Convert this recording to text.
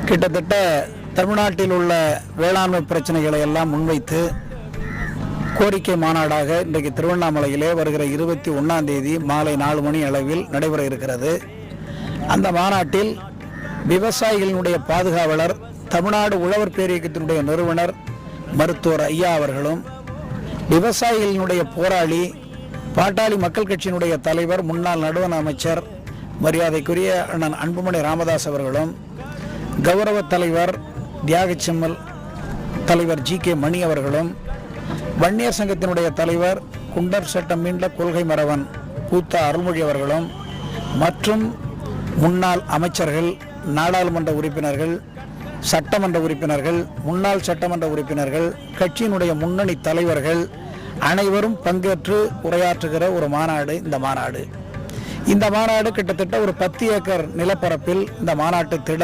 கிட்டத்தட்ட தமிழ்நாட்டில் உள்ள வேளாண்மை பிரச்சனைகளை எல்லாம் முன்வைத்து கோரிக்கை மாநாடாக இன்றைக்கு திருவண்ணாமலையிலே வருகிற 21ஆம் தேதி மாலை 4 மணி அளவில் நடைபெற இருக்கிறது. அந்த மாநாட்டில் விவசாயிகளினுடைய பாதுகாவலர், தமிழ்நாடு உழவர் பேரியக்கத்தினுடைய நிறுவனர் மருத்துவர் ஐயா அவர்களும், விவசாயிகளினுடைய போராளி பாட்டாளி மக்கள் கட்சியினுடைய தலைவர் முன்னாள் நடுவண் அமைச்சர் மரியாதைக்குரிய அண்ணன் அன்புமணி ராமதாஸ் அவர்களும், கௌரவ தலைவர் தியாகச்செம்மல் தலைவர் ஜி.கே. மணி அவர்களும், வன்னியர் சங்கத்தினுடைய தலைவர் குண்டர் சட்டம் மீண்ட கொள்கை மறவன் பூத்தா அருள்மொழி அவர்களும் மற்றும் முன்னாள் அமைச்சர்கள், நாடாளுமன்ற உறுப்பினர்கள், சட்டமன்ற உறுப்பினர்கள், முன்னாள் சட்டமன்ற உறுப்பினர்கள், கட்சியினுடைய முன்னணி தலைவர்கள் அனைவரும் பங்கேற்று உரையாற்றுகிற ஒரு மாநாடு இந்த மாநாடு கிட்டத்தட்ட ஒரு 10 ஏக்கர் நிலப்பரப்பில் இந்த மாநாட்டு